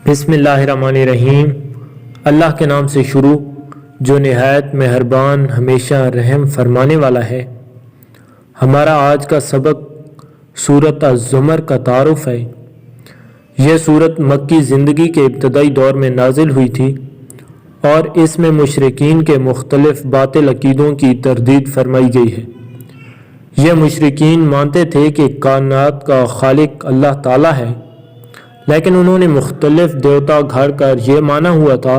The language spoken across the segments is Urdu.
بسم اللہ الرحمن الرحیم۔ اللہ کے نام سے شروع جو نہایت مہربان ہمیشہ رحم فرمانے والا ہے۔ ہمارا آج کا سبق سورۃ الزمر کا تعارف ہے۔ یہ سورت مکی زندگی کے ابتدائی دور میں نازل ہوئی تھی اور اس میں مشرکین کے مختلف باطل عقیدوں کی تردید فرمائی گئی ہے۔ یہ مشرکین مانتے تھے کہ کائنات کا خالق اللہ تعالیٰ ہے، لیکن انہوں نے مختلف دیوتا گھڑ کر یہ مانا ہوا تھا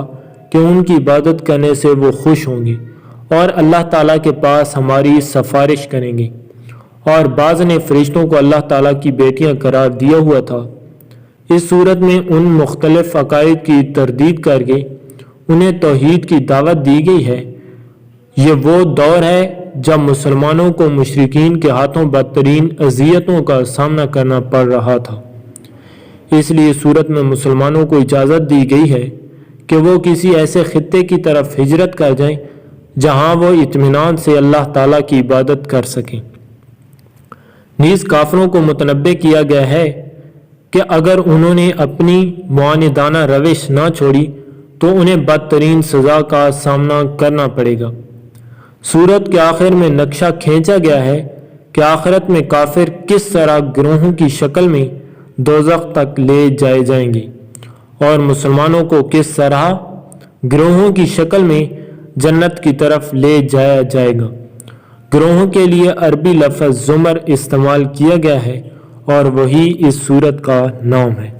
کہ ان کی عبادت کرنے سے وہ خوش ہوں گے اور اللہ تعالیٰ کے پاس ہماری سفارش کریں گے، اور بعض نے فرشتوں کو اللہ تعالیٰ کی بیٹیاں قرار دیا ہوا تھا۔ اس صورت میں ان مختلف عقائد کی تردید کر کے انہیں توحید کی دعوت دی گئی ہے۔ یہ وہ دور ہے جب مسلمانوں کو مشرکین کے ہاتھوں بدترین اذیتوں کا سامنا کرنا پڑ رہا تھا۔ اس لیے سورت میں مسلمانوں کو اجازت دی گئی ہے کہ وہ کسی ایسے خطے کی طرف ہجرت کر جائیں جہاں وہ اطمینان سے اللہ تعالیٰ کی عبادت کر سکیں۔ نیز کافروں کو متنبہ کیا گیا ہے کہ اگر انہوں نے اپنی معاندانہ روش نہ چھوڑی تو انہیں بدترین سزا کا سامنا کرنا پڑے گا۔ سورت کے آخر میں نقشہ کھینچا گیا ہے کہ آخرت میں کافر کس طرح گروہوں کی شکل میں دوزخ تک لے جائے جائیں گے اور مسلمانوں کو کس طرح گروہوں کی شکل میں جنت کی طرف لے جایا جائے گا۔ گروہوں کے لیے عربی لفظ زمر استعمال کیا گیا ہے اور وہی اس سورت کا نام ہے۔